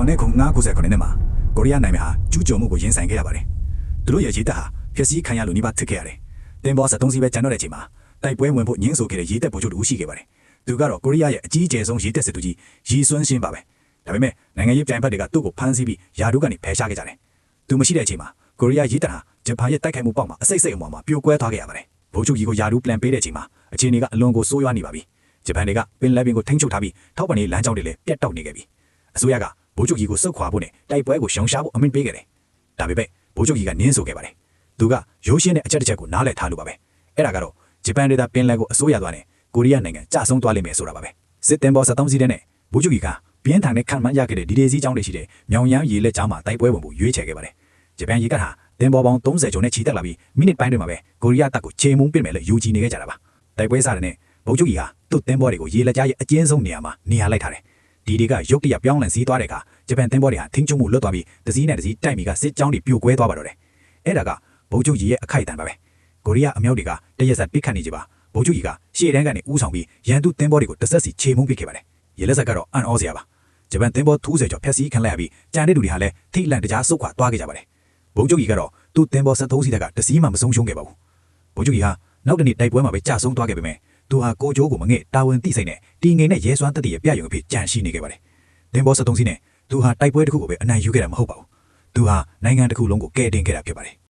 1999 မှာကိုရီးယားနိုင်ငံဟာကျူးကျော်မှုကိုရင်ဆိုင်ခဲ့ရပါတယ်။သူတို့ရဲ့ရေတပ်ဟာဖျက်ဆီးခံရလို့နှိပါထစ်ခဲ့ရတယ်။တင်ဘော73စီးပဲကျန်တော့တဲ့အချိန်မှာတိုက်ပွဲဝင်ဖို့ညှင်းဆိုခဲ့တဲ့ရေတပ်ဗိုလ်ချုပ်တူရှိခဲ့ပါတယ်။သူကတော့ကိုရီးယားရဲ့အကြီးအကျယ်ဆုံးရေတပ်စစ်သူကြီးရီစွန်းရှင်းပါပဲ။ဒါပေမဲ့နိုင်ငံရေးပြိုင်ဖက်တွေကသူ့ကိုဖမ်းဆီးပြီးယာဒူးကနေဖယ်ရှားခဲ့ကြတယ်။သူမရှိတဲ့အချိန်မှာကိုရီးယားရေတပ်ဟာဂျပန်ရဲ့တိုက်ခိုက်မှုပေါက်မှာအစိတ်စိတ်အမွာမှာပြိုကွဲသွားခဲ့ရပါတယ်။ဗိုလ်ချုပ်ကြီးကိုယာဒူးပလန်ပေးတဲ့အချိန်မှာအခြေအနေကအလွန်ကိုဆိုးရွားနေပါပြီ။ဂျပန်တွေကပင်လယ်ပင်ကိုထိန်းချုပ်ထားပြီးထောက်ပံ့ရေးလမ်းကြောင်းတွေလည်းပြတ်တောက်နေခဲ့ပြီ။အစိုးရကဗိုလ်ချုပ်ကြီးကိုစုခွာဖို့နဲ့တိုက်ပွဲကိုရှောင်ရှားဖို့အမိန့်ပေးခဲ့တယ်။ဒါပေမဲ့ဗိုလ်ချုပ်ကြီးကနင်းဆိုခဲ့ပါတယ်။သူကရိုးရှင်းတဲ့အချက်တစ်ချက်ကိုနားလည်ထားလို့ပါပဲ။အဲ့ဒါကတော့ဂျပန်ဒေသပင်လယ်ကိုအစိုးရသွားနဲ့ကိုရီးယားနိုင်ငံကြဆုံးသွားလိမ့်မယ်ဆိုတာပါပဲ။စစ်တင်ဘော73စီးတဲ့နဲ့ဗိုလ်ချုပ်ကြီးကပြင်းထန်တဲ့ခံမှန်းရခဲ့တဲ့ဒီဒေစီးကြောင်းတွေရှိတဲ့မြောင်ရမ်းရေလက်ကြောင်းမှာတိုက်ပွဲဝင်ဖို့ရွေးချယ်ခဲ့ပါတယ်။ဂျပန်ရေကဟာတင်ဘောပေါင်း30ကျော်နဲ့ချီတက်လာပြီးမိနစ်ပိုင်းတွေမှာပဲကိုရီးယားတပ်ကိုချေမှုန်းပစ်မယ်လို့ယူကြည်နေခဲ့ကြတာပါ။တိုက်ပွဲစတဲ့နဲ့ဗိုလ်ချုပ်ကြီးဟာသူ့တင်ဘောတွေကိုရေလက်ကြားရဲ့အကျဉ်းဆုံးနေရာမှာနေရာလိုက်ထားတယ်။ဒီတွေကရုတ်တရက်ပြောင်းလဲစည်းသွားတဲ့အခါဂျပန်တင်ဘောတွေဟာထိန်းချုပ်မှုလွတ်သွားပြီးတစည်းနဲ့တစည်းတိုက်မိကစစ်ကြောင်းတွေပြိုကွဲသွားပါတော့တယ်။အဲ့ဒါကဗိုလ်ချုပ်ကြီးရဲ့အခိုက်အတန့်ပါပဲ။ကိုရီးယားအမြောက်တွေကတရက်ဆက်ပစ်ခတ်နေကြပါဗိုလ်ချုပ်ကြီးကရှေ့တန်းကနေဦးဆောင်ပြီးရန်သူတင်ဘောတွေကိုတဆက်စီချေမှုန်းပစ်ခဲ့ပါတယ်။ရေလက်ဆက်ကတော့အံ့ဩစရာပါ။ဂျပန်တင်ဘော30ကျော်ဖျက်ဆီးခံလိုက်ရပြီးကြံတဲ့လူတွေဟာလည်းထိတ်လန့်တကြားဆုတ်ခွာသွားခဲ့ကြပါတယ်။ဗိုလ်ချုပ်ကြီးကတော့သူ့တင်ဘော73စီးတက်ကတစည်းမှမဆုံးရှုံးခဲ့ပါဘူး။ဗိုလ်ချုပ်ကြီးဟာနောက်တနေ့တိုက်ပွဲမှာပဲကြာဆုံးသွားခဲ့ပေမဲ့သူဟာကိုကျိုးကိုမငဲ့တာဝန်သိစိတ်နဲ့တီငိန်နဲ့ရဲစွမ်းတတိရဲ့ပြယုံအဖြစ်ကြံရှိနေခဲ့ပါတယ်။တင်ဘော73စီးနဲ့သူဟာတိုက်ပွဲတစ်ခုကိုပဲအနိုင်ယူခဲ့တာမဟုတ်ပါဘူး။သူဟာနိုင်ငံတစ်ခုလုံးကိုကယ်တင်ခဲ့တာဖြစ်ပါတယ်